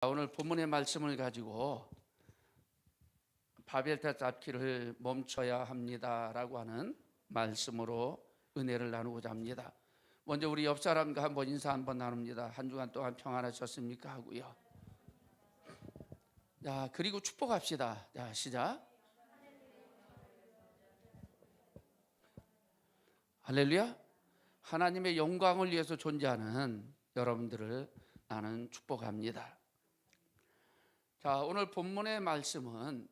오늘 본문의 말씀을 가지고 바벨탑 쌓기를 멈춰야 합니다라고 하는 말씀으로 은혜를 나누고자 합니다. 먼저 우리 옆 사람과 한번 인사 한번 나눕니다. 한 주간 동안 평안하셨습니까 하고요. 자, 그리고 축복합시다. 자, 시작. 할렐루야. 하나님의 영광을 위해서 존재하는 여러분들을 나는 축복합니다. 자, 오늘 본문의 말씀은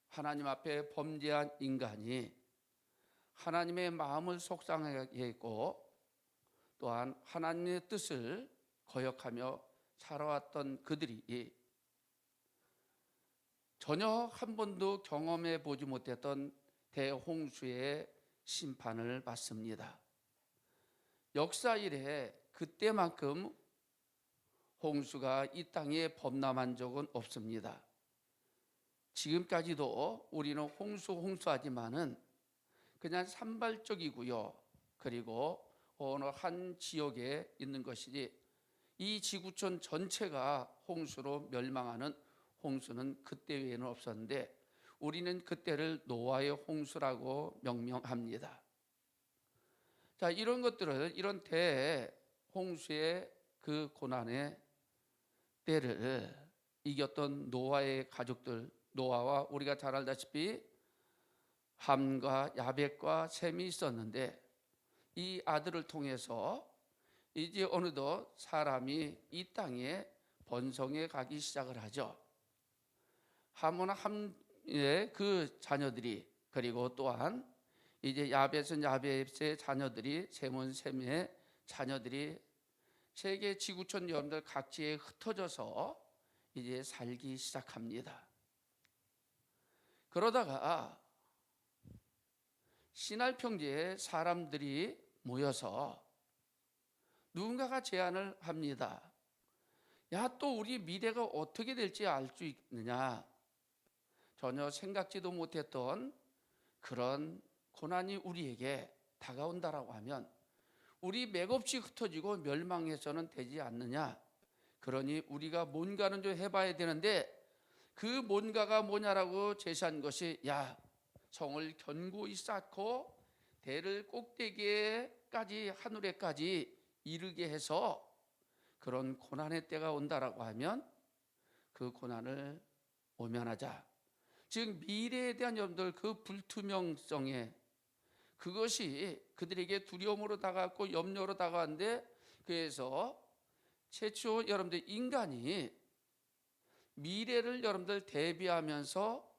하나님 앞에 범죄한 인간이 하나님의 마음을 속상하게 했고 또한 하나님의 뜻을 거역하며 살아왔던 그들이 전혀 한 번도 경험해 보지 못했던 대홍수의 심판을 받습니다. 역사 이래 그때만큼 홍수가 이 땅에 범람한 적은 없습니다. 지금까지도 우리는 홍수하지만은 그냥 산발적이고요. 그리고 어느 한 지역에 있는 것이지 이 지구촌 전체가 홍수로 멸망하는 홍수는 그때 외에는 없었는데 우리는 그때를 노아의 홍수라고 명명합니다. 자, 이런 것들을 이런 대홍수의 그 고난의 때를 이겼던 노아의 가족들, 노아와 우리가 잘 알다시피 함과 야벳과 셈이 있었는데 이 아들을 통해서 이제 어느덧 사람이 이 땅에 번성해 가기 시작을 하죠. 함은 함의 그 자녀들이, 그리고 또한 이제 야벳은 야벳의 자녀들이, 셈은 셈의 자녀들이 세계 지구촌 여러분들 각지에 흩어져서 이제 살기 시작합니다. 그러다가 시날 평지에 사람들이 모여서 누군가가 제안을 합니다. 야, 또 우리 미래가 어떻게 될지 알 수 있느냐? 전혀 생각지도 못했던 그런 고난이 우리에게 다가온다라고 하면 우리 맥없이 흩어지고 멸망해서는 되지 않느냐? 그러니 우리가 뭔가는 좀 해봐야 되는데 그 뭔가가 뭐냐라고 제시한 것이, 야, 성을 견고히 쌓고 대를 꼭대기에까지 하늘에까지 이르게 해서 그런 고난의 때가 온다라고 하면 그 고난을 모면하자. 즉 미래에 대한 여러분들 그 불투명성에 그것이 그들에게 두려움으로 다가왔고 염려로 다가왔는데, 그래서 최초 여러분들 인간이 미래를 여러분들 대비하면서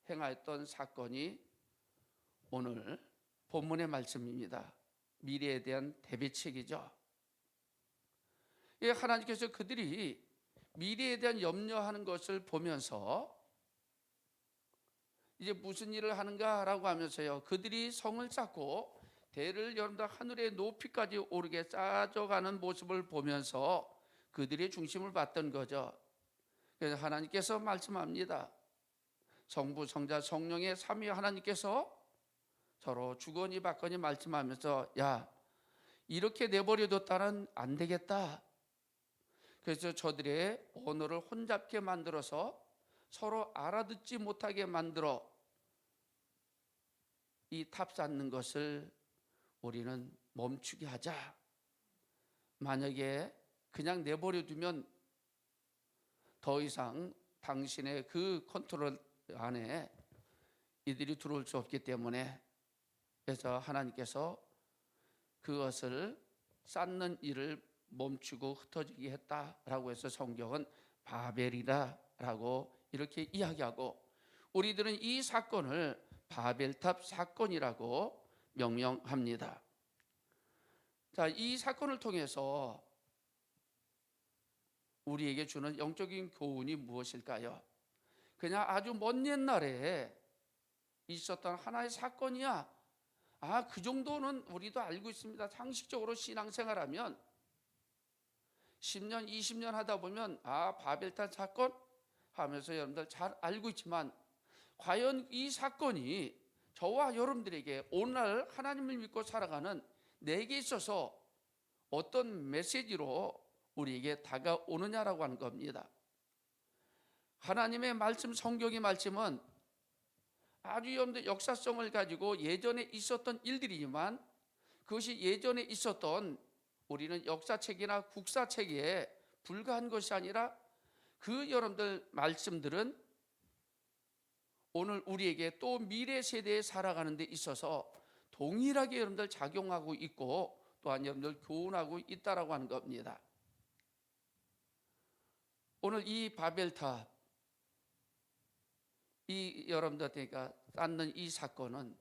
행하였던 사건이 오늘 본문의 말씀입니다. 미래에 대한 대비책이죠. 하나님께서 그들이 미래에 대한 염려하는 것을 보면서 이제 무슨 일을 하는가라고 하면서요, 그들이 성을 쌓고 대를 여러분들 하늘의 높이까지 오르게 쌓아져가는 모습을 보면서 그들의 중심을 받던 거죠. 그래서 하나님께서 말씀합니다. 성부, 성자, 성령의 삼위 하나님께서 서로 주거니 받거니 말씀하면서, 야, 이렇게 내버려뒀다는 안 되겠다. 그래서 저들의 언어를 혼잡게 만들어서 서로 알아듣지 못하게 만들어 이 탑 쌓는 것을 우리는 멈추게 하자. 만약에 그냥 내버려 두면 더 이상 당신의 그 컨트롤 안에 이들이 들어올 수 없기 때문에, 그래서 하나님께서 그것을 쌓는 일을 멈추고 흩어지게 했다라고 해서 성경은 바벨이다라고 이렇게 이야기하고, 우리들은 이 사건을 바벨탑 사건이라고 명명합니다. 자, 이 사건을 통해서 우리에게 주는 영적인 교훈이 무엇일까요? 그냥 아주 먼 옛날에 있었던 하나의 사건이야. 아, 그 정도는 우리도 알고 있습니다. 상식적으로 신앙생활하면 10년, 20년 하다 보면 아, 바벨탑 사건 하면서 여러분들 잘 알고 있지만, 과연 이 사건이 저와 여러분들에게 오늘날 하나님을 믿고 살아가는 내게 있어서 어떤 메시지로 우리에게 다가오느냐라고 하는 겁니다. 하나님의 말씀, 성경의 말씀은 아주 역사성을 가지고 예전에 있었던 일들이지만 그것이 예전에 있었던 우리는 역사책이나 국사책에 불과한 것이 아니라 그 여러분들 말씀들은 오늘 우리에게 또 미래 세대에 살아가는 데 있어서 동일하게 여러분들 작용하고 있고 또한 여러분들 교훈하고 있다라고 하는 겁니다. 오늘 이 바벨탑, 이 여러분들한테 쌓는 이 사건은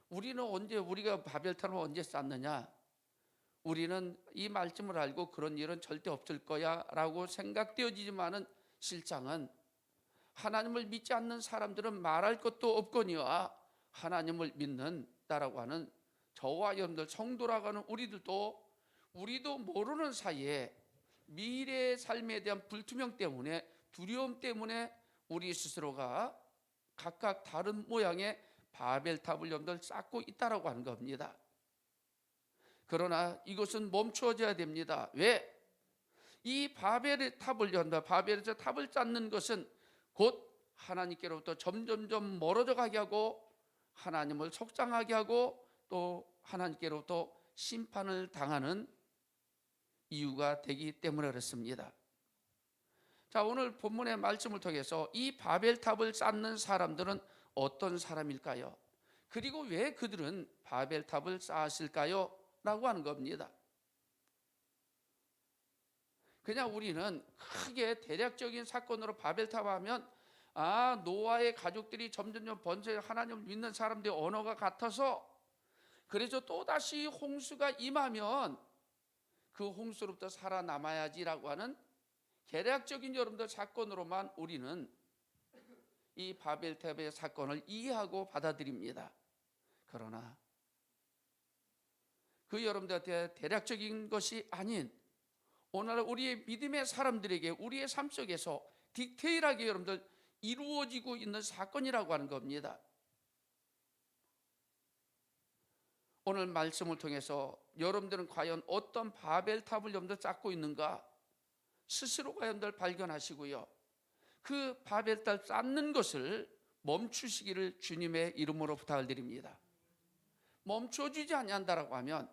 우리가 바벨탑을 언제 쌓느냐? 우리는 이 말씀을 알고 그런 일은 절대 없을 거야 라고 생각되어지지만은 실상은 하나님을 믿지 않는 사람들은 말할 것도 없거니와 하나님을 믿는다라고 하는 저와 여러분들 성도라고 하는 우리도 모르는 사이에 미래의 삶에 대한 불투명 때문에, 두려움 때문에 우리 스스로가 각각 다른 모양의 바벨탑을 여러분들 쌓고 있다라고 하는 겁니다. 그러나 이것은 멈추어져야 됩니다. 왜? 이 바벨의 탑을 바벨에서 탑을 쌓는 것은 곧 하나님께로부터 점점점 멀어져 가게 하고 하나님을 속상하게 하고 또 하나님께로부터 심판을 당하는 이유가 되기 때문에 그렇습니다. 자, 오늘 본문의 말씀을 통해서 이 바벨탑을 쌓는 사람들은 어떤 사람일까요? 그리고 왜 그들은 바벨탑을 쌓았을까요? 라고 하는 겁니다. 그냥 우리는 크게 대략적인 사건으로 바벨탑 하면 노아의 가족들이 점점 번성해 하나님을 믿는 사람들의 언어가 같아서 그래서 또다시 홍수가 임하면 그 홍수로부터 살아남아야지라고 하는 개략적인 여러분들 사건으로만 우리는 이 바벨탑의 사건을 이해하고 받아들입니다. 그러나 그 여러분들한테 대략적인 것이 아닌 오늘 우리의 믿음의 사람들에게 우리의 삶 속에서 디테일하게 여러분들 이루어지고 있는 사건이라고 하는 겁니다. 오늘 말씀을 통해서 여러분들은 과연 어떤 바벨탑을 여러분들 쌓고 있는가 스스로가 여러분들 발견하시고요. 그 바벨탑 쌓는 것을 멈추시기를 주님의 이름으로 부탁을 드립니다. 멈춰주지 아니한다라고 하면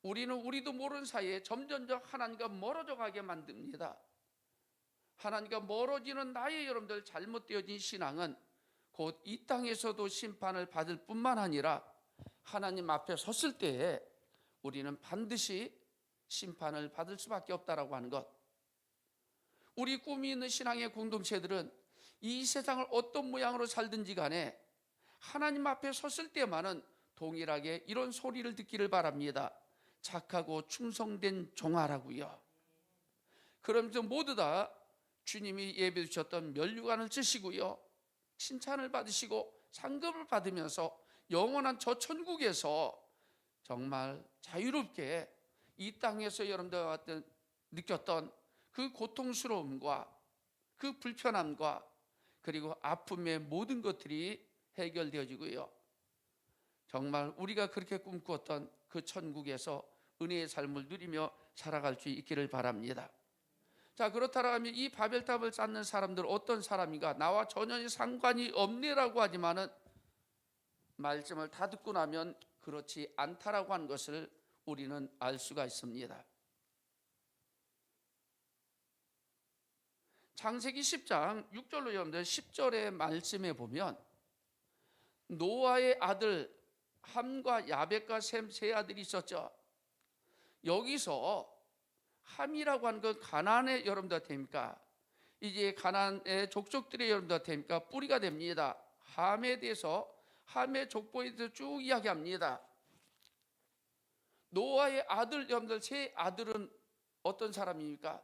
우리도 모르는 사이에 점점 하나님과 멀어져 가게 만듭니다. 하나님과 멀어지는 나의 여러분들 잘못되어진 신앙은 곧 이 땅에서도 심판을 받을 뿐만 아니라 하나님 앞에 섰을 때에 우리는 반드시 심판을 받을 수밖에 없다라고 하는 것. 우리 꿈이 있는 신앙의 공동체들은 이 세상을 어떤 모양으로 살든지 간에 하나님 앞에 섰을 때만은 동일하게 이런 소리를 듣기를 바랍니다. 착하고 충성된 종아라고요. 그러면서 모두 다 주님이 예배 주셨던 면류관을 쓰시고요, 칭찬을 받으시고 상급을 받으면서 영원한 저 천국에서 정말 자유롭게 이 땅에서 여러분들 느꼈던 그 고통스러움과 그 불편함과 그리고 아픔의 모든 것들이 해결되어지고요, 정말 우리가 그렇게 꿈꾸었던 그 천국에서 은혜의 삶을 누리며 살아갈 수 있기를 바랍니다. 자, 그렇다면 이 바벨탑을 쌓는 사람들 어떤 사람인가? 나와 전혀 상관이 없네라고 하지만은 말씀을 다 듣고 나면 그렇지 않다라고 하는 것을 우리는 알 수가 있습니다. 창세기 10장 6절로 여러분들 10절의 말씀에 보면 노아의 아들 함과 야벳과 셈 세 아들이 있었죠. 여기서 함이라고 하는 건 가나안의 여러분들한테입니까? 이제 가나안의 족속들의 여러분들한테입니까? 뿌리가 됩니다. 함에 대해서 함의 족보에 대해서 쭉 이야기합니다. 노아의 아들 여러분들 세 아들은 어떤 사람입니까?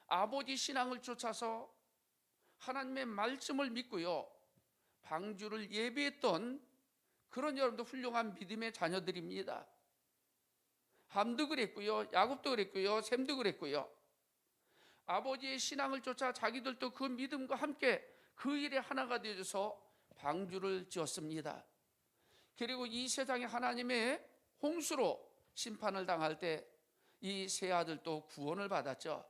아버지 신앙을 쫓아서 하나님의 말씀을 믿고요, 방주를 예배했던 그런 여러분들 훌륭한 믿음의 자녀들입니다. 함도 그랬고요, 야곱도 그랬고요, 셈도 그랬고요. 아버지의 신앙을 쫓아 자기들도 그 믿음과 함께 그 일에 하나가 되어서 방주를 지었습니다. 그리고 이 세상에 하나님의 홍수로 심판을 당할 때 이 세 아들도 구원을 받았죠.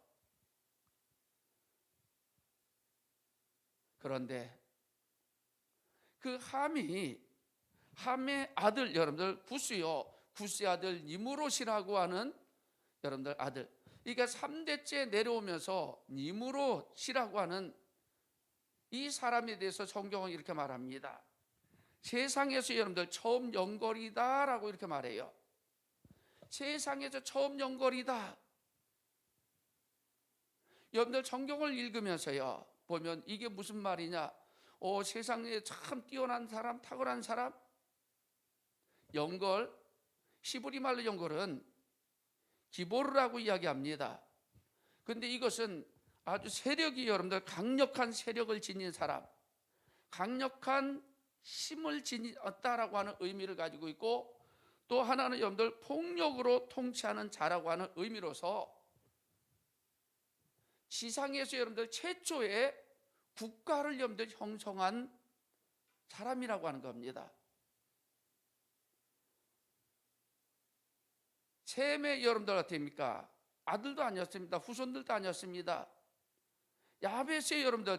그런데 그 함의 아들, 여러분들 구스의 아들 니므롯이라고 하는 여러분들 아들, 그러니까 3대째 내려오면서 니므롯이라고 하는 이 사람에 대해서 성경은 이렇게 말합니다. 세상에서 여러분들 처음 영걸이다라고 이렇게 말해요. 세상에서 처음 영걸이다. 여러분들 성경을 읽으면서요 보면 이게 무슨 말이냐, 세상에 참 뛰어난 사람, 탁월한 사람, 영걸, 히브리 말로 영걸은 기보르라고 이야기합니다. 그런데 이것은 아주 세력이, 여러분들 강력한 세력을 지닌 사람, 강력한 힘을 지녔다라고 하는 의미를 가지고 있고, 또 하나는 여러분들 폭력으로 통치하는 자라고 하는 의미로서 지상에서 여러분들 최초의 국가를 여러분들 형성한 사람이라고 하는 겁니다. 셈의 여러분들 어떻습니까? 아들도 아니었습니다. 후손들도 아니었습니다. 야벳의 여러분들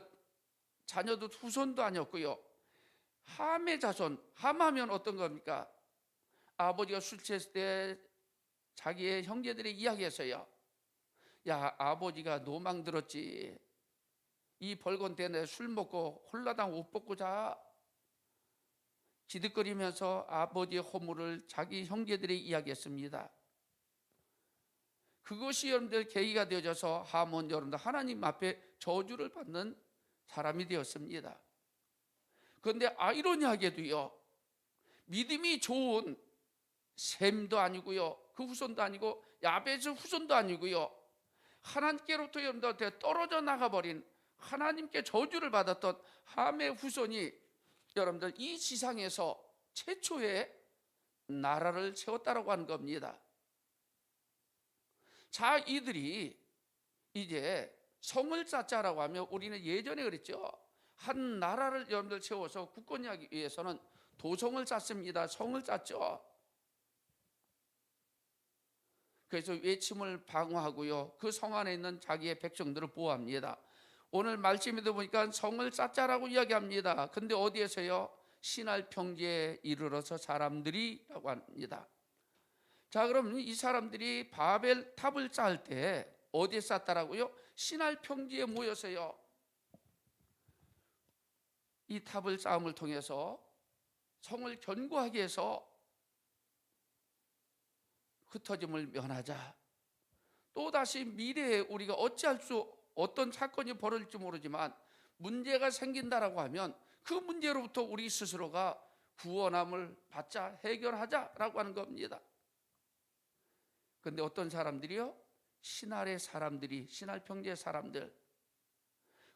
자녀도 후손도 아니었고요. 함의 자손, 함하면 어떤 겁니까? 아버지가 술 취했을 때 자기의 형제들이 이야기해서요, 야, 아버지가 노망 들었지, 이 벌건 때문에 술 먹고 홀라당 옷 벗고 자, 기득거리면서 아버지의 허물을 자기 형제들이 이야기했습니다. 그것이 여러분들 계기가 되어져서 함은 여러분들 하나님 앞에 저주를 받는 사람이 되었습니다. 그런데 아이러니하게도요, 믿음이 좋은 셈도 아니고요, 그 후손도 아니고 야벳의 후손도 아니고요, 하나님께로부터 여러분들 떨어져 나가버린, 하나님께 저주를 받았던 함의 후손이 여러분들 이 지상에서 최초의 나라를 세웠다라고 하는 겁니다. 자, 이들이 이제 성을 쌓자라고 하면, 우리는 예전에 그랬죠. 한 나라를 여러분들 세워서 굳건하기 위해서는 도성을 쌓습니다. 성을 쌓죠. 그래서 외침을 방어하고요, 그 성 안에 있는 자기의 백성들을 보호합니다. 오늘 말씀에도 보니까 성을 쌓자라고 이야기합니다. 근데 어디에서요? 시날 평지에 이르러서 사람들이라고 합니다. 자, 그럼 이 사람들이 바벨 탑을 쌓을 때 어디에 쌓았다라고요? 시날 평지에 모여서요, 이 탑을 쌓음을 통해서 성을 견고하게 해서 흩어짐을 면하자. 또다시 미래에 우리가 어떤 사건이 벌어질지 모르지만 문제가 생긴다라고 하면 그 문제로부터 우리 스스로가 구원함을 받자, 해결하자라고 하는 겁니다. 그런데 어떤 사람들이요? 신할의 사람들이, 신할 평지의 사람들.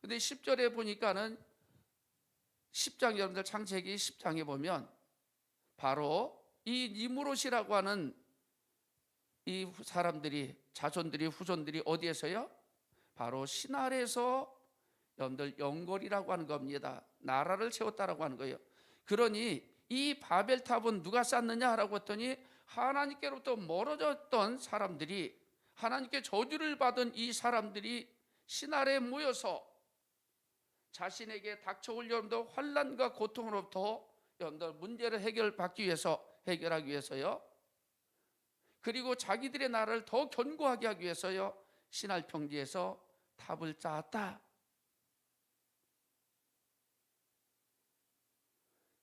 근데 10절에 보니까는 10장, 여러분들 창세기 10장에 보면 바로 이 니므롯이라고 하는 이 사람들이, 자손들이, 후손들이 어디에서요? 바로 신할에서 여러분들 영걸이라고 하는 겁니다. 나라를 세웠다라고 하는 거예요. 그러니 이 바벨탑은 누가 쌓느냐라고 했더니 하나님께로부터 멀어졌던 사람들이, 하나님께 저주를 받은 이 사람들이 신할에 모여서 자신에게 닥쳐올 여러분들 환난과 고통으로부터 여러분들 문제를 해결하기 위해서요, 그리고 자기들의 나라를 더 견고하게 하기 위해서요, 신할 평지에서 탑을 쌓았다.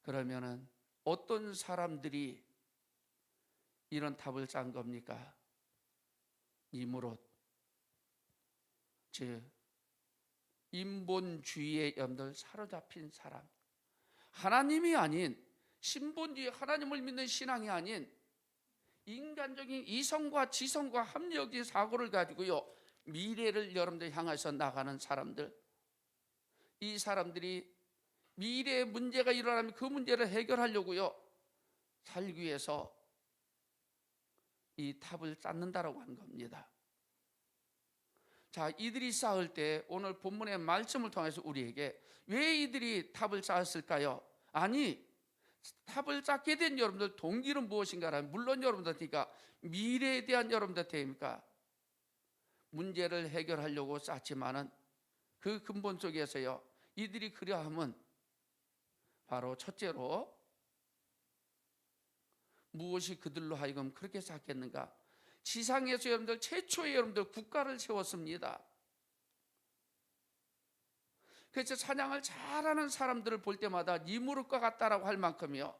그러면은 어떤 사람들이 이런 탑을 쌓은 겁니까? 니므롯, 즉 인본주의에 여러분들 사로잡힌 사람, 하나님이 아닌 신본주의, 하나님을 믿는 신앙이 아닌 인간적인 이성과 지성과 합리적인 사고를 가지고요, 미래를 여러분들 향해서 나가는 사람들, 이 사람들이 미래에 문제가 일어나면 그 문제를 해결하려고요, 살기 위해서 이 탑을 쌓는다라고 하는 겁니다. 자, 이들이 쌓을 때 오늘 본문의 말씀을 통해서 우리에게 왜 이들이 탑을 쌓았을까요? 아니, 탑을 쌓게 된 여러분들 동기는 무엇인가라면 물론 여러분들이니까 미래에 대한 여러분들입니까? 문제를 해결하려고 쌓지만은 그 근본 속에서요, 이들이 그려함은 바로 첫째로 무엇이 그들로 하여금 그렇게 쌓겠는가? 지상에서 여러분들 최초의 여러분들 국가를 세웠습니다. 그래서 찬양을 잘하는 사람들을 볼 때마다 네 무릎과 같다라고 할 만큼이요,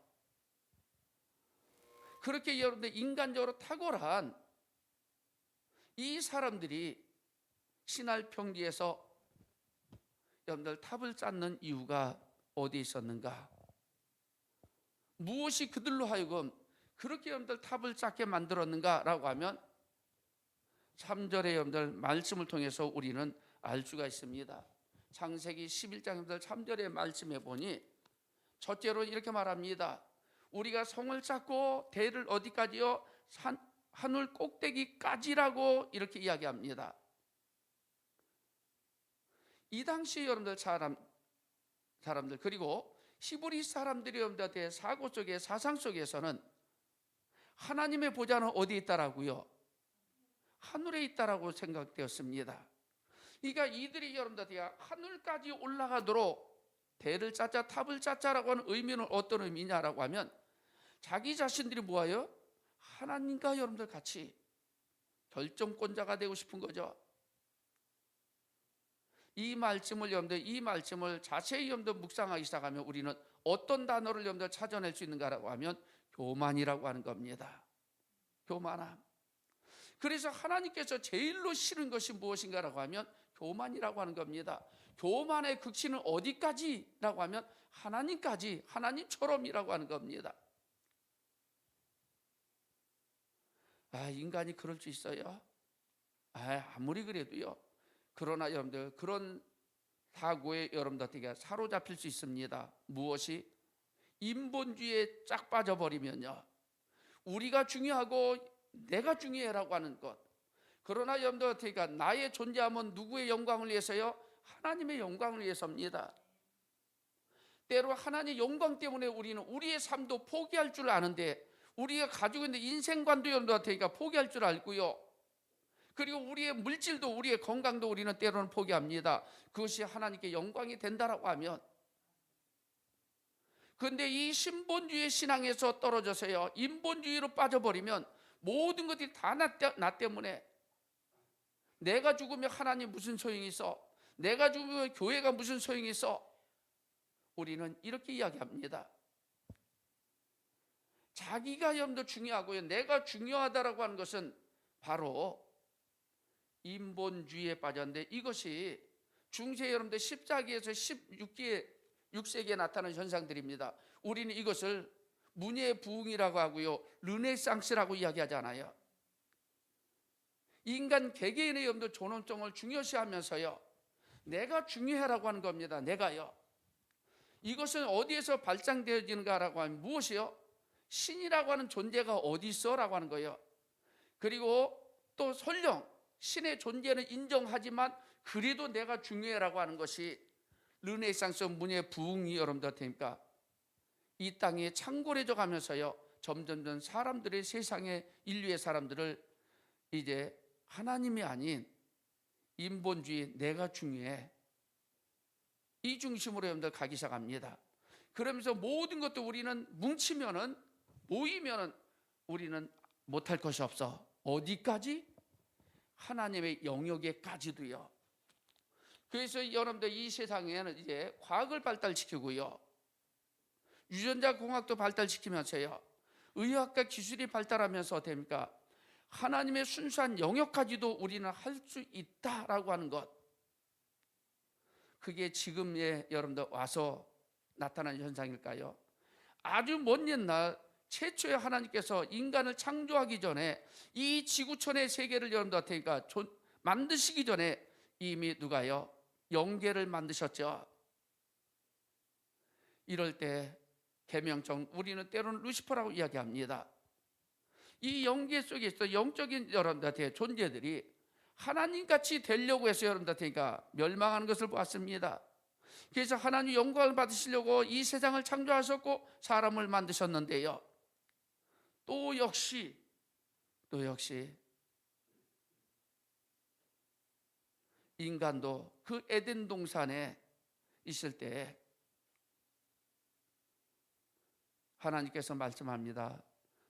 그렇게 여러분들 인간적으로 탁월한 이 사람들이 신할 평지에서 여러분들 탑을 쌓는 이유가 어디 있었는가? 무엇이 그들로 하여금 그렇게 여러분들 탑을 쌓게 만들었는가라고 하면 3절의 여러분들 말씀을 통해서 우리는 알 수가 있습니다. 창세기 11장 여러분들 3절의 말씀에 보니 첫째로 이렇게 말합니다. 우리가 성을 쌓고 대를 어디까지요? 하늘 꼭대기까지라고 이렇게 이야기합니다. 이 당시 여러분들 사람들 그리고 히브리 사람들이 여러분들의 사고 속에 사상 속에서는 하나님의 보좌는 어디에 있다라고요? 하늘에 있다라고 생각되었습니다. 그러니까 이들이 여러분들 하늘까지 올라가도록 대를 쌓자 탑을 쌓자라고 하는 의미는 어떤 의미냐라고 하면 자기 자신들이 뭐예요? 하나님과 여러분들 같이 결정권자가 되고 싶은 거죠. 이 말씀을 여러분들 이 말씀을 자세히 여러분들 묵상하기 시작하면 우리는 어떤 단어를 여러분들 찾아낼 수 있는가라고 하면 교만이라고 하는 겁니다. 교만함. 그래서 하나님께서 제일로 싫은 것이 무엇인가라고 하면 교만이라고 하는 겁니다. 교만의 극치는 어디까지라고 하면 하나님까지, 하나님처럼이라고 하는 겁니다. 인간이 그럴 수 있어요? 아무리 그래도요. 그러나 여러분들 그런 사고에 여러분들에게 사로잡힐 수 있습니다. 무엇이? 인본주의에 쫙 빠져버리면요, 우리가 중요하고 내가 중요해라고 하는 것. 그러나 여러분들 나의 존재함은 누구의 영광을 위해서요? 하나님의 영광을 위해서입니다. 때로 하나님의 영광 때문에 우리는 우리의 삶도 포기할 줄 아는데, 우리가 가지고 있는 인생관도 여러분들 포기할 줄 알고요, 그리고 우리의 물질도 우리의 건강도 우리는 때로는 포기합니다. 그것이 하나님께 영광이 된다라고 하면, 그런데 이 신본주의 신앙에서 떨어져서요 인본주의로 빠져버리면 모든 것들이 다 나 때문에, 내가 죽으면 하나님 무슨 소용이 있어? 내가 죽으면 교회가 무슨 소용이 있어? 우리는 이렇게 이야기합니다. 자기가 여러분들 중요하고요, 내가 중요하다라고 하는 것은 바로 인본주의에 빠졌는데, 이것이 중세 여러분들 14기에서 16세기에 나타난 현상들입니다. 우리는 이것을 문예의 부흥이라고 하고요, 르네상스라고 이야기하잖아요. 인간 개개인의 여러분들 존엄성을 중요시하면서요, 내가 중요해라고 하는 겁니다. 내가요. 이것은 어디에서 발상되어지는가라고 하면 무엇이요? 신이라고 하는 존재가 어디 있어라고 하는 거예요. 그리고 또 설령 신의 존재는 인정하지만 그래도 내가 중요해라고 하는 것이 르네상스 문예의 부흥이 여러분들 테니까 이 땅에 창궐해져 가면서요, 점점점 사람들의 세상의 인류의 사람들을 이제 하나님이 아닌 인본주의, 내가 중요해, 이 중심으로 여러분들 가기 시작합니다. 그러면서 모든 것도 우리는 모이면은 우리는 못할 것이 없어. 어디까지? 하나님의 영역에까지도요. 그래서 여러분들 이 세상에는 이제 과학을 발달시키고요, 유전자 공학도 발달시키면서요, 의학과 기술이 발달하면서 됩니까? 하나님의 순수한 영역까지도 우리는 할 수 있다라고 하는 것. 그게 지금의 여러분들 와서 나타난 현상일까요? 아주 먼 옛날 최초의 하나님께서 인간을 창조하기 전에 이 지구촌의 세계를 여러분들 만드시기 전에 이미 누가요? 영계를 만드셨죠. 이럴 때 계명청, 우리는 때로는 루시퍼라고 이야기합니다. 이 영계 속에 있어 영적인 여러분들의 존재들이 하나님같이 되려고 해서 여러분들 멸망하는 것을 보았습니다. 그래서 하나님 영광을 받으시려고 이 세상을 창조하셨고 사람을 만드셨는데요, 또 역시 인간도 그 에덴 동산에 있을 때 하나님께서 말씀합니다.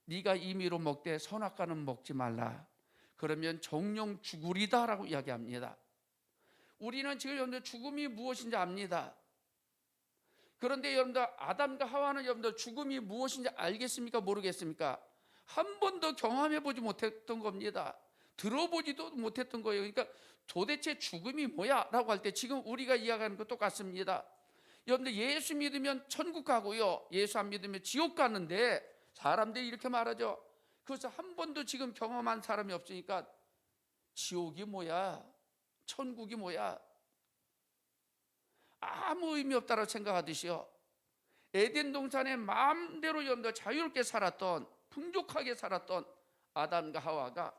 네가 임의로 먹되 선악과는 먹지 말라. 그러면 정령 죽으리다 라고 이야기합니다. 우리는 지금 여러분들 죽음이 무엇인지 압니다. 그런데 여러분들 아담과 하와는 여러분들 죽음이 무엇인지 알겠습니까? 모르겠습니까? 한 번도 경험해 보지 못했던 겁니다. 들어보지도 못했던 거예요. 그러니까 도대체 죽음이 뭐야? 라고 할 때 지금 우리가 이야기하는 것 똑같습니다. 여러분들 예수 믿으면 천국 가고요, 예수 안 믿으면 지옥 가는데 사람들이 이렇게 말하죠. 그래서 한 번도 지금 경험한 사람이 없으니까 지옥이 뭐야? 천국이 뭐야? 아무 의미 없다고 생각하듯이요, 에덴 동산에 마음대로 여러분들 자유롭게 살았던, 풍족하게 살았던 아담과 하와가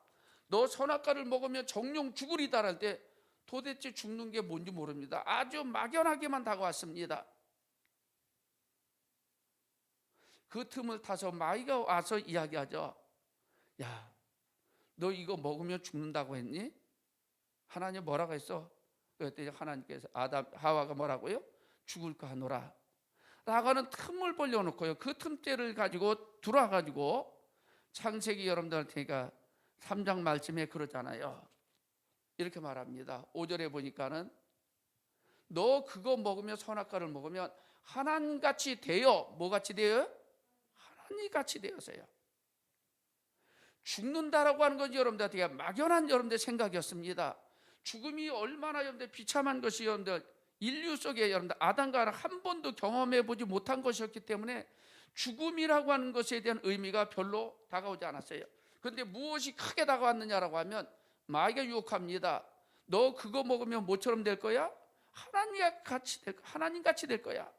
너 선악과를 먹으면 정령 죽으리다 할 때 도대체 죽는 게 뭔지 모릅니다. 아주 막연하게만 다가왔습니다. 그 틈을 타서 마귀가 와서 이야기하죠. 야, 너 이거 먹으면 죽는다고 했니? 하나님 뭐라고 했어? 그랬더니 하나님께서 하와가 뭐라고요? 죽을 거 하노라 라고 하는 틈을 벌려놓고요, 그 틈째를 가지고 들어와가지고 창세기 여러분들한테니까 3장 말씀에 그러잖아요. 이렇게 말합니다. 5절에 보니까는 너 그거 먹으면, 선악과를 먹으면 하나님같이 되어, 뭐같이 되어요? 하나님같이 되어서요. 죽는다라고 하는 건 여러분들 되게 막연한 여러분들 생각이었습니다. 죽음이 얼마나 여러분들 비참한 것이 여러분들 인류 속에 여러분들 아담과 한 번도 경험해 보지 못한 것이었기 때문에 죽음이라고 하는 것에 대한 의미가 별로 다가오지 않았어요. 그런데 무엇이 크게 다가왔느냐라고 하면 마귀가 유혹합니다. 너 그거 먹으면 뭐처럼 될 거야? 하나님같이 될 거야.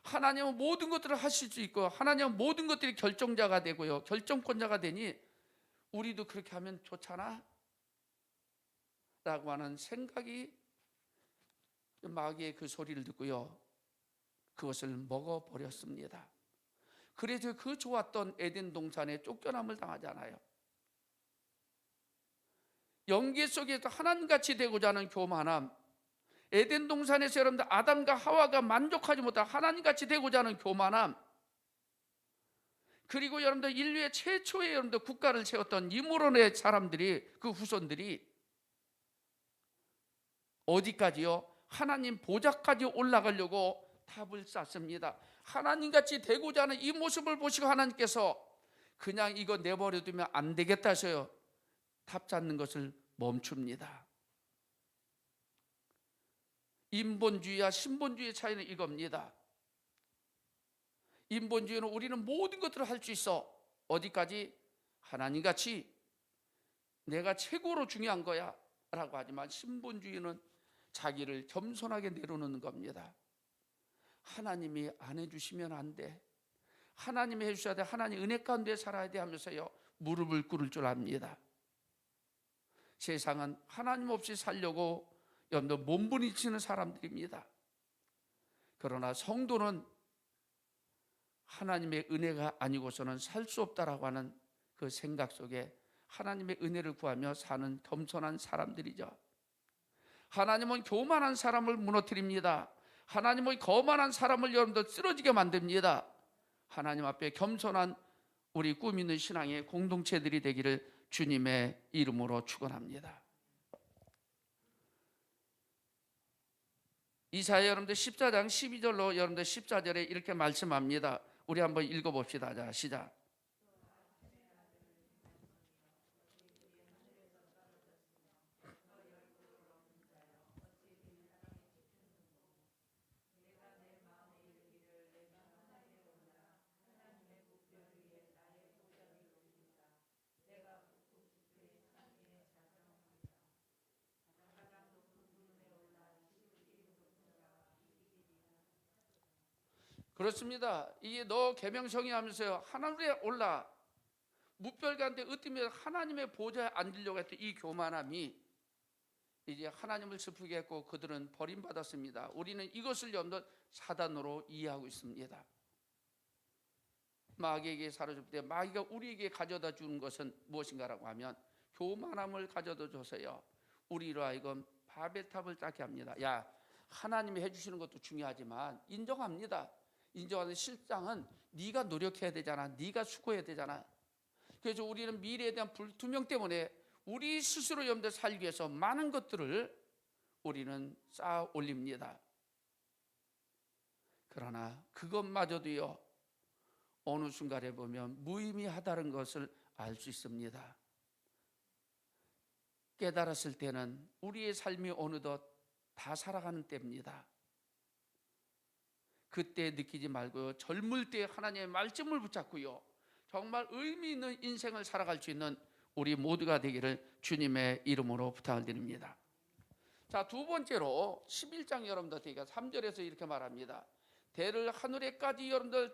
하나님은 모든 것들을 하실 수 있고 하나님은 모든 것들이 결정자가 되고요, 결정권자가 되니 우리도 그렇게 하면 좋잖아 라고 하는 생각이 마귀의 그 소리를 듣고요, 그것을 먹어버렸습니다. 그래서 그 좋았던 에덴 동산에 쫓겨남을 당하잖아요. 영계 속에서 하나님같이 되고자 하는 교만함, 에덴 동산에서 여러분들 아담과 하와가 만족하지 못한 하나님같이 되고자 하는 교만함, 그리고 여러분들 인류의 최초의 여러분들 국가를 세웠던 니므롯의 사람들이, 그 후손들이 어디까지요? 하나님 보좌까지 올라가려고 탑을 쌓습니다. 하나님같이 되고자 하는 이 모습을 보시고 하나님께서 그냥 이거 내버려두면 안 되겠다 해서요, 탑 쌓는 것을 멈춥니다. 인본주의와 신본주의의 차이는 이겁니다. 인본주의는 우리는 모든 것들을 할 수 있어. 어디까지? 하나님같이 내가 최고로 중요한 거야 라고 하지만 신본주의는 자기를 겸손하게 내려놓는 겁니다. 하나님이 안 해주시면 안 돼, 하나님이 해주셔야 돼, 하나님 은혜 가운데 살아야 돼 하면서요 무릎을 꿇을 줄 압니다. 세상은 하나님 없이 살려고 여러분들 몸부림치는 사람들입니다. 그러나 성도는 하나님의 은혜가 아니고서는 살 수 없다라고 하는 그 생각 속에 하나님의 은혜를 구하며 사는 겸손한 사람들이죠. 하나님은 교만한 사람을 무너뜨립니다. 하나님은 거만한 사람을 여러분들 쓰러지게 만듭니다. 하나님 앞에 겸손한 우리 꿈 있는 신앙의 공동체들이 되기를 주님의 이름으로 축원합니다. 이사야 여러분들 14장 12절로 여러분들 14절에 이렇게 말씀합니다. 우리 한번 읽어봅시다. 자, 시작. 그렇습니다. 이게 너 계명성이 하면서요 하늘에 올라 무별 가운데 으뜸에 하나님의 보좌에 앉으려고 했던 이 교만함이 이제 하나님을 슬프게 했고 그들은 버림받았습니다. 우리는 이것을 여러분들 사단으로 이해하고 있습니다. 마귀에게 사로잡을 때 마귀가 우리에게 가져다 주는 것은 무엇인가라고 하면 교만함을 가져다 줘서요, 우리로 하여금 바벨탑을 쌓게 합니다. 야, 하나님이 해주시는 것도 중요하지만 인정합니다. 인정하는 실상은 네가 노력해야 되잖아, 네가 수고해야 되잖아. 그래서 우리는 미래에 대한 불투명 때문에 우리 스스로 여러분들 살기 위해서 많은 것들을 우리는 쌓아 올립니다. 그러나 그것마저도요, 어느 순간에 보면 무의미하다는 것을 알 수 있습니다. 깨달았을 때는 우리의 삶이 어느덧 다 살아가는 때입니다. 그때 느끼지 말고요, 젊을 때 하나님의 말씀을 붙잡고요, 정말 의미 있는 인생을 살아갈 수 있는 우리 모두가 되기를 주님의 이름으로 부탁을 드립니다. 자, 두 번째로 11장 여러분들 3절에서 이렇게 말합니다. 대를 하늘에까지 여러분들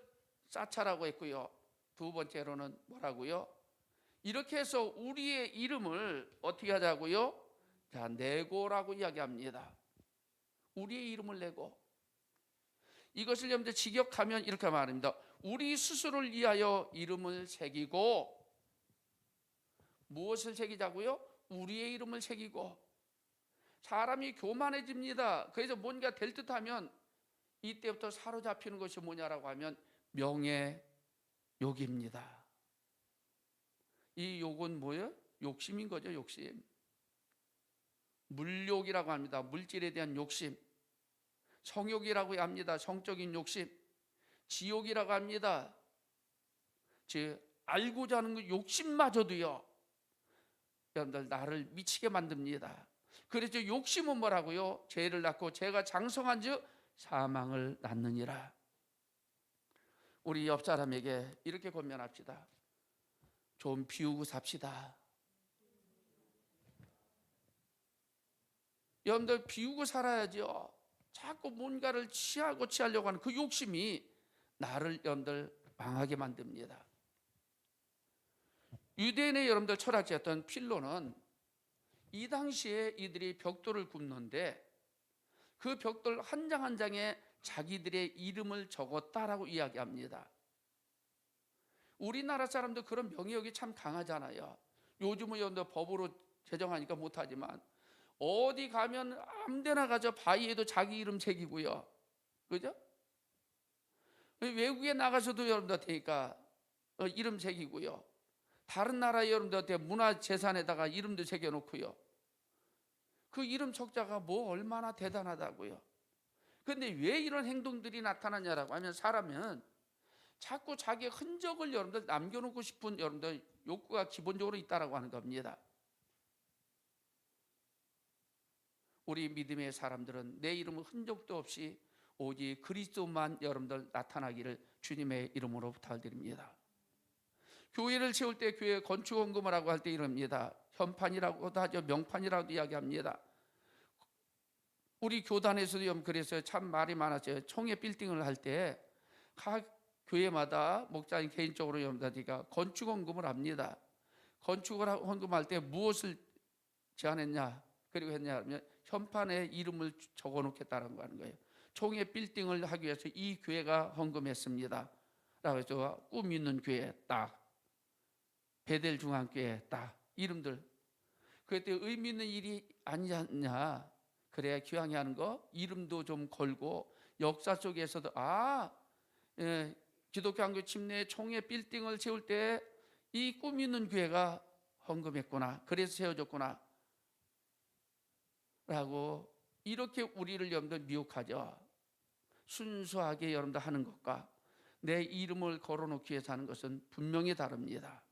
쌓자라고 했고요, 두 번째로는 뭐라고요? 이렇게 해서 우리의 이름을 어떻게 하자고요? 자, 내고라고 이야기합니다. 우리의 이름을 내고, 이것을 여러분들 직역하면 이렇게 말합니다. 우리 스스로를 위하여 이름을 새기고, 무엇을 새기자고요? 우리의 이름을 새기고. 사람이 교만해집니다. 그래서 뭔가 될 듯하면 이때부터 사로잡히는 것이 뭐냐라고 하면 명예욕입니다. 이 욕은 뭐예요? 욕심인 거죠, 욕심. 물욕이라고 합니다. 물질에 대한 욕심. 성욕이라고 합니다. 성적인 욕심. 지욕이라고 합니다. 즉 알고자 하는 그 욕심마저도요, 여러분들 나를 미치게 만듭니다. 그래서 욕심은 뭐라고요? 죄를 낳고 죄가 장성한 즉 사망을 낳느니라. 우리 옆 사람에게 이렇게 권면합시다. 좀 비우고 삽시다. 여러분들 비우고 살아야죠. 자꾸 뭔가를 취하려고 하는 그 욕심이 나를 여러분들 망하게 만듭니다. 유대인의 여러분들 철학자였던 필로는 이 당시에 이들이 벽돌을 굽는데 그 벽돌 한 장 한 장에 자기들의 이름을 적었다라고 이야기합니다. 우리나라 사람도 그런 명예욕이 참 강하잖아요. 요즘은 여러분들 법으로 제정하니까 못하지만 어디 가면 아무데나 가서 바위에도 자기 이름 새기고요, 그죠? 외국에 나가서도 여러분들 되니까 이름 새기고요, 다른 나라 여러분들한테 문화재산에다가 이름도 새겨놓고요. 그 이름 적자가 뭐 얼마나 대단하다고요. 그런데 왜 이런 행동들이 나타나냐라고 하면 사람은 자꾸 자기의 흔적을 여러분들 남겨놓고 싶은 여러분들 욕구가 기본적으로 있다라고 하는 겁니다. 우리 믿음의 사람들은 내 이름은 흔적도 없이 오직 그리스도만 여러분들 나타나기를 주님의 이름으로 부탁드립니다. 교회를 세울 때 교회 건축헌금을 하고 할 때 이럽니다. 현판이라고도 하죠. 명판이라고도 이야기합니다. 우리 교단에서도 그래서 참 말이 많았어요. 총회 빌딩을 할 때 각 교회마다 목사님 개인적으로 여러분들이 건축헌금을 합니다. 건축을 헌금할 때 무엇을 제안했냐, 그리고 했냐 하면 현판에 이름을 적어놓겠다는 거 하는 거예요. 총회 빌딩을 하기 위해서 이 교회가 헌금했습니다 라고 해서 꿈 있는 교회 딱, 베델 중앙교회 딱 이름들. 그때 의미 있는 일이 아니지 않냐. 그래야 기왕에 하는 거 이름도 좀 걸고 역사 속에서도 기독교 한교 침례 총회 빌딩을 세울 때 이 꿈 있는 교회가 헌금했구나, 그래서 세워졌구나 라고 이렇게 우리를 여러분들 미혹하죠. 순수하게 여러분들 하는 것과 내 이름을 걸어놓기 위해서 하는 것은 분명히 다릅니다.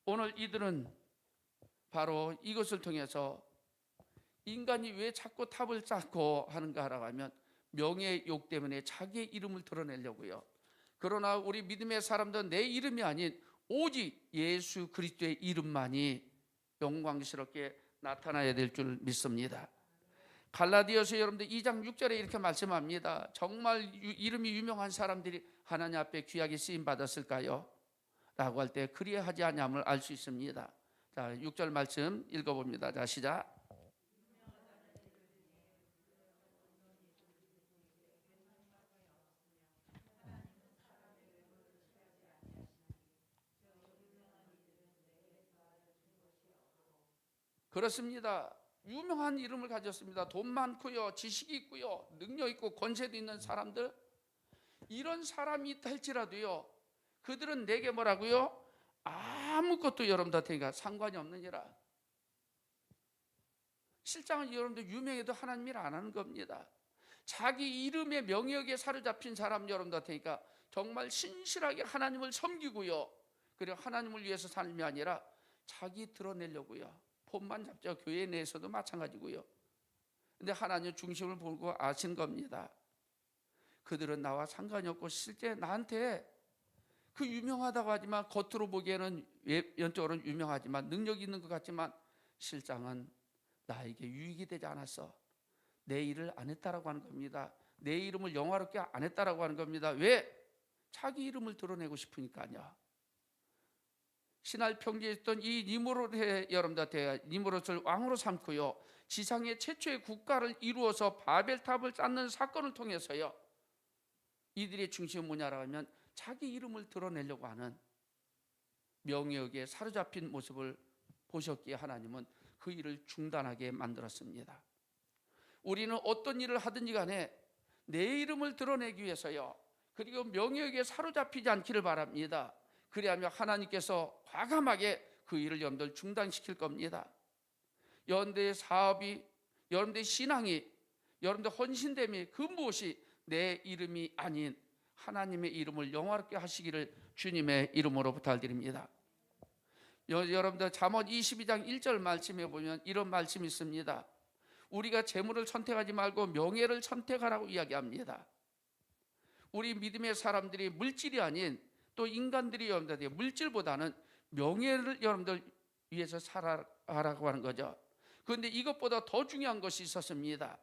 오늘 이들은 바로 이것을 통해서 인간이 왜 자꾸 탑을 쌓고 하는가라고 하면 명예욕 때문에 자기의 이름을 드러내려고요. 그러나 우리 믿음의 사람들은 내 이름이 아닌 오직 예수 그리스도의 이름만이 영광스럽게 나타나야 될 줄 믿습니다. 갈라디아서 여러분들 2장 6절에 이렇게 말씀합니다. 정말 이름이 유명한 사람들이 하나님 앞에 귀하게 쓰임 받았을까요? 라고 할 때 그리하지 않음을 알 수 있습니다. 자, 6절 말씀 읽어봅니다. 자, 시작. 그렇습니다. 유명한 이름을 가졌습니다. 돈 많고요, 지식이 있고요, 능력 있고 권세도 있는 사람들, 이런 사람이 있다 할지라도요, 그들은 내게 뭐라고요? 아무것도 여러분들한테 상관이 없느니라. 실장은 여러분들 유명해도 하나님 일 안 하는 겁니다. 자기 이름의 명예에 사로잡힌 사람 여러분들한테 정말 신실하게 하나님을 섬기고요, 그리고 하나님을 위해서 삶이 아니라 자기 드러내려고요, 폼만 잡죠. 교회 내에서도 마찬가지고요. 근데 하나님 중심을 보고 아신 겁니다. 그들은 나와 상관이 없고 실제 나한테 그 유명하다고 하지만, 겉으로 보기에는 연적으로는 유명하지만 능력 있는 것 같지만 실상은 나에게 유익이 되지 않았어. 내 일을 안 했다라고 하는 겁니다. 내 이름을 영화롭게 안 했다라고 하는 겁니다. 왜? 자기 이름을 드러내고 싶으니까요. 신할 평지에 있던 이 니므롯의 여러분들한테 니므롯을 왕으로 삼고요, 지상의 최초의 국가를 이루어서 바벨탑을 쌓는 사건을 통해서요, 이들의 중심은 뭐냐라고 하면 자기 이름을 드러내려고 하는 명예욕에 사로잡힌 모습을 보셨기에 하나님은 그 일을 중단하게 만들었습니다. 우리는 어떤 일을 하든지 간에 내 이름을 드러내기 위해서요, 그리고 명예욕에 사로잡히지 않기를 바랍니다. 그리하면 하나님께서 과감하게 그 일을 여러분들 중단시킬 겁니다. 여러분들의 사업이, 여러분들의 신앙이, 여러분들 헌신됨이 그 무엇이 내 이름이 아닌 하나님의 이름을 영화롭게 하시기를 주님의 이름으로 부탁드립니다. 여러분들 잠언 22장 1절 말씀에 보면 이런 말씀이 있습니다. 우리가 재물을 선택하지 말고 명예를 선택하라고 이야기합니다. 우리 믿음의 사람들이 물질이 아닌, 또 인간들이 여러분들 물질보다는 명예를 여러분들 위해서 살아가라고 하는 거죠. 그런데 이것보다 더 중요한 것이 있었습니다.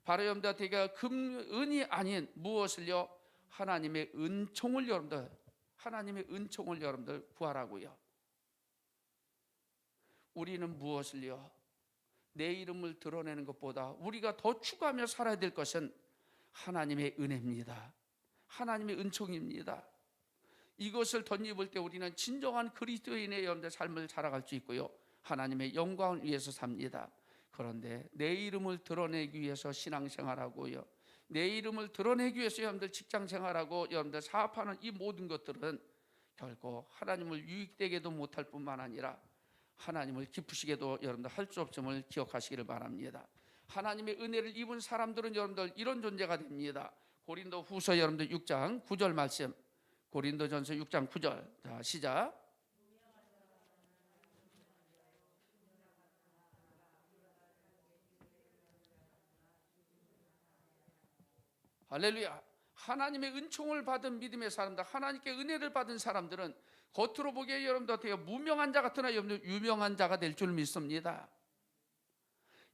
바로 여러분들한테 금은이 아닌 무엇을요? 하나님의 은총을 여러분들 구하라고요. 우리는 무엇을요? 내 이름을 드러내는 것보다 우리가 더 추구하며 살아야 될 것은 하나님의 은혜입니다. 하나님의 은총입니다. 이것을 덧입을 때 우리는 진정한 그리스도인의 여러분들 삶을 살아갈 수 있고요, 하나님의 영광을 위해서 삽니다. 그런데 내 이름을 드러내기 위해서 신앙생활하고요, 내 이름을 드러내기 위해서 여러분들 직장생활하고 여러분들 사업하는 이 모든 것들은 결코 하나님을 유익되게도 못할 뿐만 아니라 하나님을 기쁘시게도 여러분들 할 수 없음을 기억하시기를 바랍니다. 하나님의 은혜를 입은 사람들은 여러분들 이런 존재가 됩니다. 고린도 후서 여러분들 6장 9절 말씀, 고린도전서 6장 9절. 자, 시작. 할렐루야. 하나님의 은총을 받은 믿음의 사람들, 하나님께 은혜를 받은 사람들은 겉으로 보기에 여러분들한테 무명한 자 같으나 여러분들 유명한 자가 될 줄 믿습니다.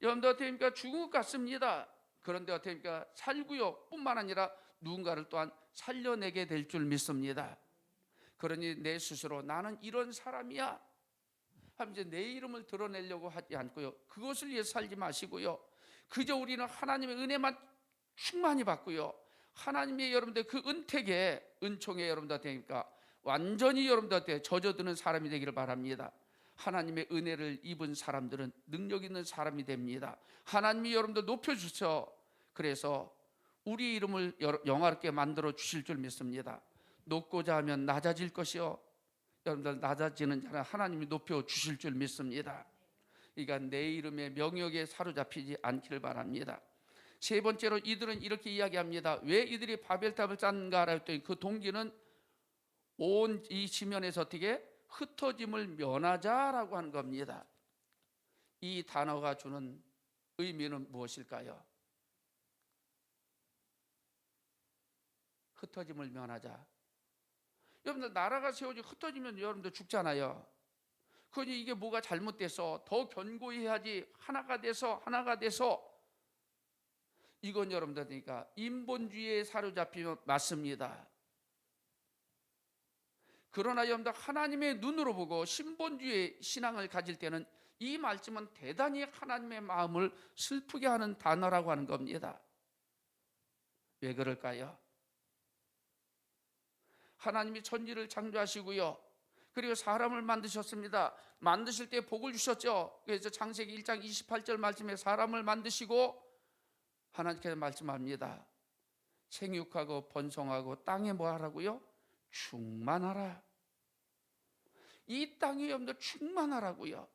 여러분들한테 죽은 것 같습니다. 그런데 어떻게 살고요 뿐만 아니라 누군가를 또한 살려내게 될 줄 믿습니다. 그러니 내 스스로 나는 이런 사람이야 하면서 내 이름을 드러내려고 하지 않고요, 그것을 위해 살지 마시고요, 그저 우리는 하나님의 은혜만 충만히 받고요, 하나님의 여러분들 그 은택에, 은총에 여러분들한테 완전히 여러분들한테 젖어드는 사람이 되기를 바랍니다. 하나님의 은혜를 입은 사람들은 능력 있는 사람이 됩니다. 하나님이 여러분들 높여주셔 그래서 우리 이름을 영화롭게 만들어 주실 줄 믿습니다. 높고자 하면 낮아질 것이요, 여러분들 낮아지는 자는 하나님이 높여 주실 줄 믿습니다. 그러니까 내 이름의 명예에 사로잡히지 않기를 바랍니다. 세 번째로 이들은 이렇게 이야기합니다. 왜 이들이 바벨탑을 쌓는가 했더니 그 동기는 온 이 지면에서 어떻게 흩어짐을 면하자라고 하는 겁니다. 이 단어가 주는 의미는 무엇일까요? 흩어짐을 면하자. 여러분들 나라가 세워지고 흩어지면 여러분들 죽잖아요. 그러니 이게 뭐가 잘못돼서 더 견고히 해야지, 하나가 돼서 이건 여러분들 그러니까 인본주의에 사로잡히면 맞습니다. 그러나 여러분들 하나님의 눈으로 보고 신본주의 신앙을 가질 때는 이 말씀은 대단히 하나님의 마음을 슬프게 하는 단어라고 하는 겁니다. 왜 그럴까요? 하나님이 천지를 창조하시고요, 그리고 사람을 만드셨습니다. 만드실 때 복을 주셨죠. 그래서 창세기 1장 28절 말씀에 사람을 만드시고 하나님께서 말씀합니다. 생육하고 번성하고 땅에 뭐 하라고요? 충만하라. 이 땅에 여러분들 충만하라고요.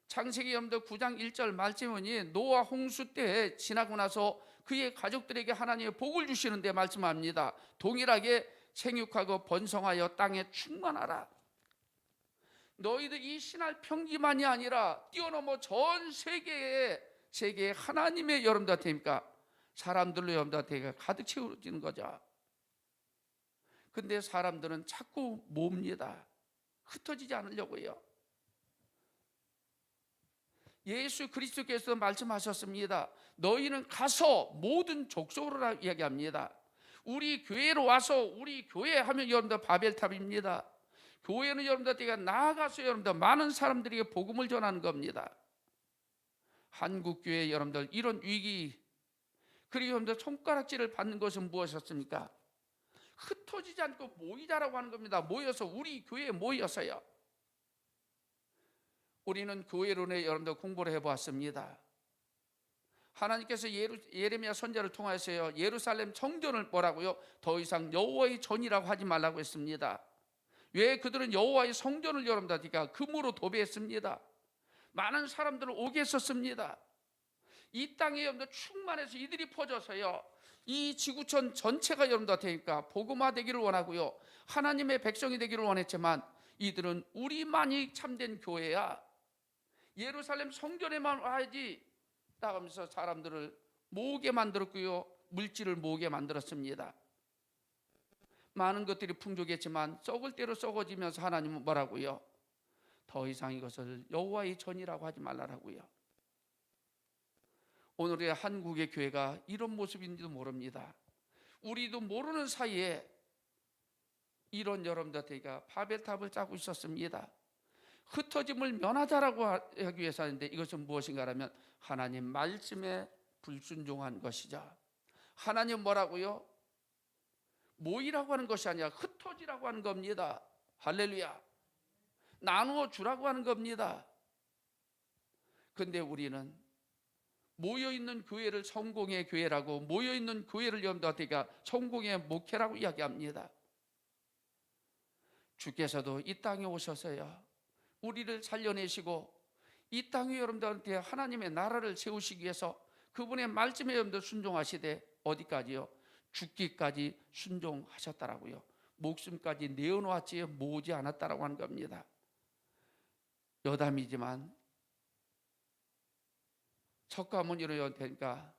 창세기 여러분들 9장 1절 말씀은 노아 홍수 때 지나고 나서 그의 가족들에게 하나님의 복을 주시는데 말씀합니다. 동일하게 생육하고 번성하여 땅에 충만하라. 너희들 이 신할 평지만이 아니라 뛰어넘어 전 세계에 하나님의 여러분들한테니까 사람들로 여러분들한테 가득 채워지는 거죠. 근데 사람들은 자꾸 뭡니다. 흩어지지 않으려고요. 예수 그리스도께서 말씀하셨습니다. 너희는 가서 모든 족속으로 이야기합니다. 우리 교회로 와서 우리 교회 하면 여러분들 바벨탑입니다. 교회는 여러분들에게 나아가서 여러분들 많은 사람들에게 복음을 전하는 겁니다. 한국교회 여러분들 이런 위기, 그리고 여러분들 손가락질을 받는 것은 무엇이었습니까? 흩어지지 않고 모이자라고 하는 겁니다. 모여서 우리 교회에 모여서요. 우리는 교회론에 여러분들 공부를 해보았습니다. 하나님께서 예레미야 선지자를 통하여서요, 예루살렘 성전을 뭐라고요? 더 이상 여호와의 전이라고 하지 말라고 했습니다. 왜? 그들은 여호와의 성전을 여러분들과 금으로 도배했습니다. 많은 사람들을 오게 했었습니다. 이 땅에 여러분들 충만해서 이들이 퍼져서요, 이 지구촌 전체가 여러분들한테니까 복음화되기를 원하고요, 하나님의 백성이 되기를 원했지만 이들은 우리만이 참된 교회야, 예루살렘 성전에만 와야지 나가면서 사람들을 모으게 만들었고요, 물질을 모으게 만들었습니다. 많은 것들이 풍족했지만 썩을 대로 썩어지면서 하나님은 뭐라고요? 더 이상 이것을 여호와의 전이라고 하지 말라라고요. 오늘의 한국의 교회가 이런 모습인지도 모릅니다. 우리도 모르는 사이에 이런 여러분들에게 바벨탑을 짜고 있었습니다. 흩어짐을 면하자라고 하기 위해서 하는데 이것은 무엇인가 하면 하나님 말씀에 불순종한 것이죠. 하나님 뭐라고요? 모이라고 하는 것이 아니라 흩어지라고 하는 겁니다. 할렐루야. 나누어 주라고 하는 겁니다. 근데 우리는 모여있는 교회를 성공의 교회라고, 모여있는 교회를 여러분들한테 성공의 목회라고 이야기합니다. 주께서도 이 땅에 오셔서요, 우리를 살려내시고 이 땅에 여러분들한테 하나님의 나라를 세우시기 위해서 그분의 말씀에 여러분들 순종하시되 어디까지요? 죽기까지 순종하셨다라고요. 목숨까지 내어놓았지 모으지 않았다라고 하는 겁니다. 여담이지만 척가문이로 되니까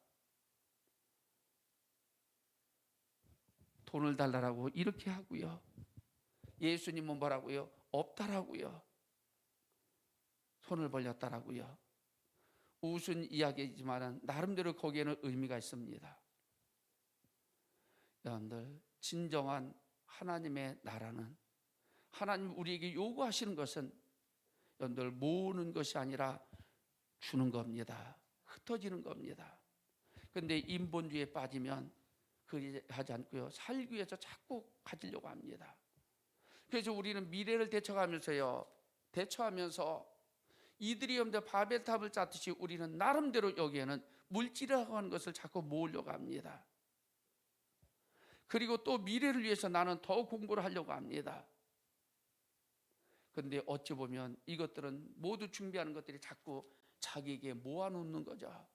돈을 달라고 이렇게 하고요, 예수님은 뭐라고요? 없다라고요. 손을 벌렸다라고요. 웃은 이야기이지만 나름대로 거기에는 의미가 있습니다. 여러분들, 진정한 하나님의 나라는, 하나님 우리에게 요구하시는 것은 여러분들 모으는 것이 아니라 주는 겁니다. 흩어지는 겁니다. 그런데 인본주의에 빠지면 그리 하지 않고요, 살기 위해서 자꾸 가지려고 합니다. 그래서 우리는 미래를 대처하면서 이들이 여러분들 바벨탑을 쌓듯이 우리는 나름대로 여기에는 물질이라고 하는 것을 자꾸 모으려고 합니다. 그리고 또 미래를 위해서 나는 더 공부를 하려고 합니다. 그런데 어찌 보면 이것들은 모두 준비하는 것들이 자꾸 자기에게 모아놓는 거죠.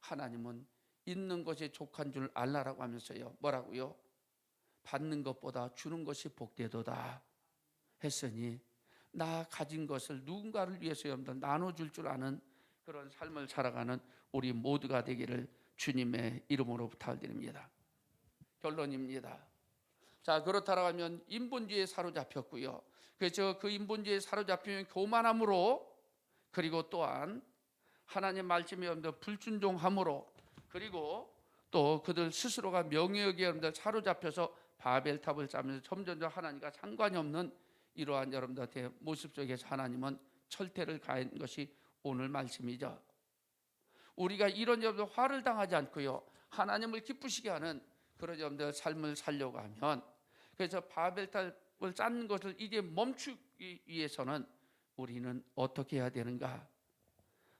하나님은 있는 것이 족한 줄 알라라고 하면서요, 뭐라고요? 받는 것보다 주는 것이 복되도다 했으니 나 가진 것을 누군가를 위해서 여러분들 나눠줄 줄 아는 그런 삶을 살아가는 우리 모두가 되기를 주님의 이름으로 부탁드립니다. 결론입니다. 자, 그렇다고 하면 인본주의에 사로잡혔고요. 그래서 그 인본주의에 사로잡히면 교만함으로, 그리고 또한 하나님 말씀에 여러분들 불순종함으로, 그리고 또 그들 스스로가 명예욕에 여러분들 사로잡혀서 바벨탑을 쌓으면서 점점 하나님과 상관이 없는 이러한 여러분들의 모습 속에서 하나님은 철퇴를 가한 것이 오늘 말씀이죠. 우리가 이런 여러분들 화를 당하지 않고요, 하나님을 기쁘시게 하는 그런 여러분들 삶을 살려고 하면, 그래서 바벨탑을 쌓는 것을 이제 멈추기 위해서는 우리는 어떻게 해야 되는가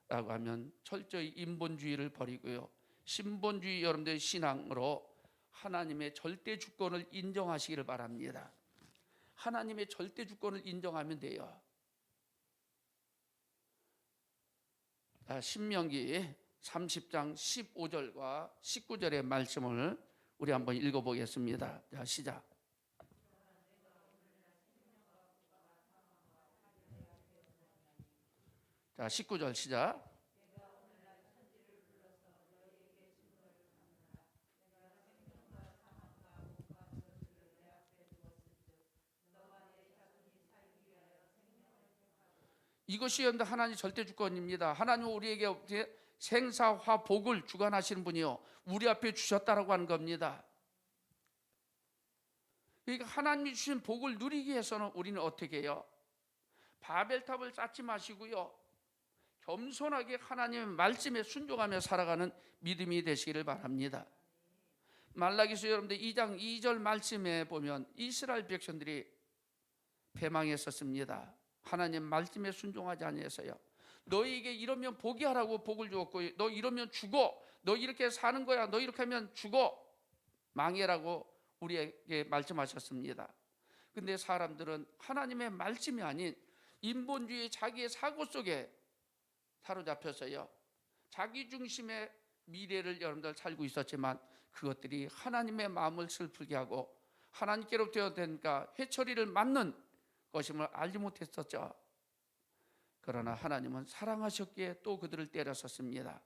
라고 하면, 철저히 인본주의를 버리고요, 신본주의 여러분들의 신앙으로 하나님의 절대 주권을 인정하시기를 바랍니다. 하나님의 절대 주권을 인정하면 돼요. 신명기 30장 15절과 19절의 말씀을 우리 한번 읽어보겠습니다. 자, 시작. 자, 19절 시작. 이것이 하나님의 절대 주권입니다. 하나님은 우리에게 생사화 복을 주관하시는 분이요, 우리 앞에 주셨다라고 하는 겁니다. 그러니까 하나님이 주신 복을 누리기 위해서는 우리는 어떻게 해요? 바벨탑을 쌓지 마시고요, 겸손하게 하나님의 말씀에 순종하며 살아가는 믿음이 되시기를 바랍니다. 말라기서 여러분들 2장 2절 말씀에 보면 이스라엘 백성들이 패망했었습니다. 하나님 말씀에 순종하지 아니해서요. 너희에게 이러면 복이 하라고 복을 주었고, 너 이러면 죽어, 너 이렇게 사는 거야, 너 이렇게 하면 죽어, 망해라고 우리에게 말씀하셨습니다. 근데 사람들은 하나님의 말씀이 아닌 인본주의 자기의 사고 속에 사로잡혀서요, 자기 중심의 미래를 여러분들 살고 있었지만, 그것들이 하나님의 마음을 슬프게 하고 하나님께로부터 되니까 회초리를 맞는 것임을 알지 못했었죠. 그러나 하나님은 사랑하셨기에 또 그들을 때렸었습니다.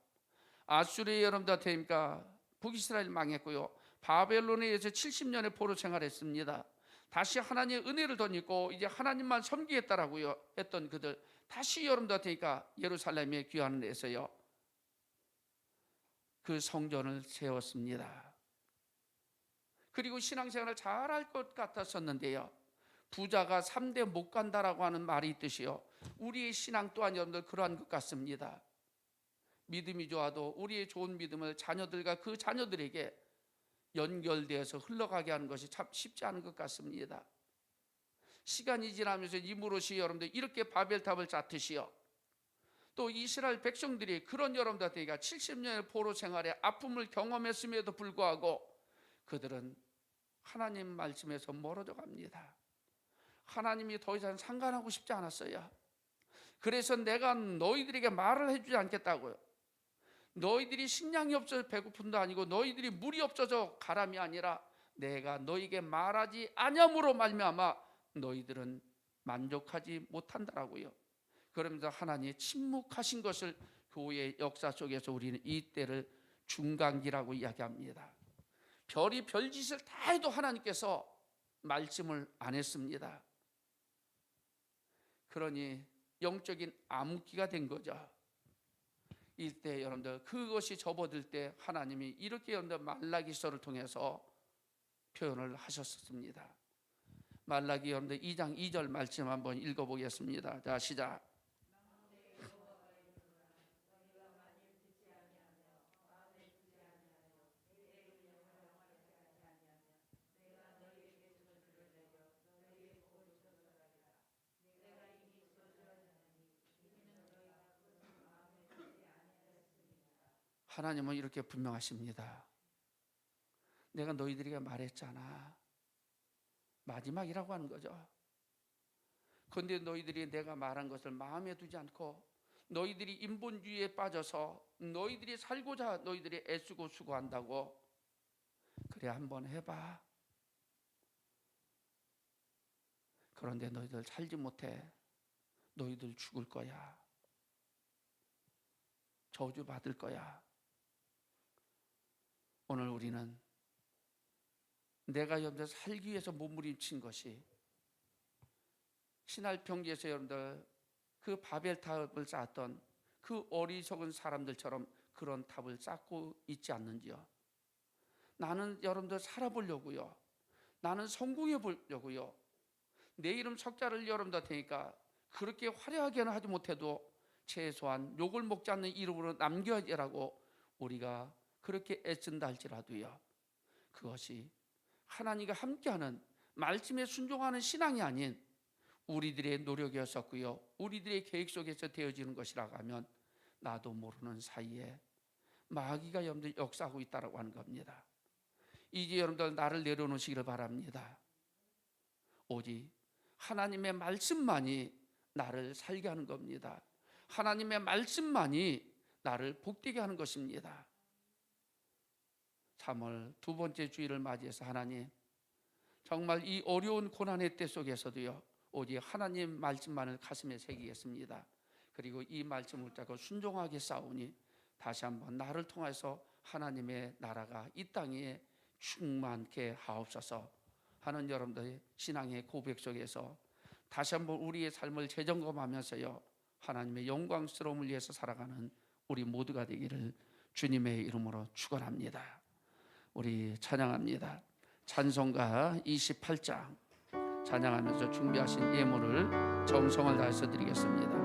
아수르의 여러분들한테니까 북이스라엘 망했고요, 바벨론에 의해서 70년의 포로 생활했습니다. 다시 하나님의 은혜를 덧입고 이제 하나님만 섬기겠다라고요 했던 그들, 다시 여러분들한테니까 예루살렘에 귀환을 해서요, 그 성전을 세웠습니다. 그리고 신앙생활을 잘할 것 같았었는데요, 부자가 3대 못 간다라고 하는 말이 있듯이요, 우리의 신앙 또한 여러분들 그러한 것 같습니다. 믿음이 좋아도 우리의 좋은 믿음을 자녀들과 그 자녀들에게 연결되어서 흘러가게 하는 것이 참 쉽지 않은 것 같습니다. 시간이 지나면서 이무롯이 여러분들 이렇게 바벨탑을 쌓듯이요, 또 이스라엘 백성들이 그런 여러분들에게 70년의 포로 생활의 아픔을 경험했음에도 불구하고 그들은 하나님 말씀에서 멀어져 갑니다. 하나님이 더 이상 상관하고 싶지 않았어요. 그래서 내가 너희들에게 말을 해주지 않겠다고요. 너희들이 식량이 없어서 배고픔도 아니고 너희들이 물이 없어서 가람이 아니라 내가 너희에게 말하지 아니함으로 말미암아 너희들은 만족하지 못한다라고요. 그러면서 하나님의 침묵하신 것을 교회의 역사 속에서 우리는 이때를 중간기라고 이야기합니다. 별이 별짓을 다 해도 하나님께서 말씀을 안 했습니다. 그러니 영적인 암흑기가 된 거죠. 이때 여러분들 그것이 접어들 때 하나님이 이렇게 여러분들 말라기서를 통해서 표현을 하셨습니다. 말라기 여러분들 2장 2절 말씀 한번 읽어보겠습니다. 자, 시작. 하나님은 이렇게 분명하십니다. 내가 너희들에게 말했잖아. 마지막이라고 하는 거죠. 그런데 너희들이 내가 말한 것을 마음에 두지 않고 너희들이 인본주의에 빠져서 너희들이 살고자 너희들이 애쓰고 수고한다고. 그래, 한번 해봐. 그런데 너희들 살지 못해. 너희들 죽을 거야. 저주 받을 거야. 오늘 우리는 내가 여러분들 살기 위해서 몸부림친 것이 신할 평지에서 여러분들 그 바벨탑을 쌓았던 그 어리석은 사람들처럼 그런 탑을 쌓고 있지 않는지요? 나는 여러분들 살아보려고요. 나는 성공해 보려고요. 내 이름 석자를 여러분들 테니까 그렇게 화려하게는 하지 못해도 최소한 욕을 먹지 않는 이름으로 남겨야지라고 우리가 그렇게 애쓴다 할지라도요, 그것이 하나님과 함께하는 말씀에 순종하는 신앙이 아닌 우리들의 노력이었었고요, 우리들의 계획 속에서 되어지는 것이라고 하면 나도 모르는 사이에 마귀가 여러분들 역사하고 있다고 하는 겁니다. 이제 여러분들 나를 내려놓으시기를 바랍니다. 오직 하나님의 말씀만이 나를 살게 하는 겁니다. 하나님의 말씀만이 나를 복되게 하는 것입니다. 3월 두 번째 주일을 맞이해서 하나님, 정말 이 어려운 고난의 때 속에서도요, 오직 하나님 말씀만을 가슴에 새기겠습니다. 그리고 이 말씀을 붙잡고 순종하게 싸우니 다시 한번 나를 통해서 하나님의 나라가 이 땅에 충만케 하옵소서 하는 여러분들의 신앙의 고백 속에서 다시 한번 우리의 삶을 재점검하면서요, 하나님의 영광스러움을 위해서 살아가는 우리 모두가 되기를 주님의 이름으로 축원합니다. 우리 찬양합니다. 찬송가 28장 찬양하면서 준비하신 예물을 정성을 다해서 드리겠습니다.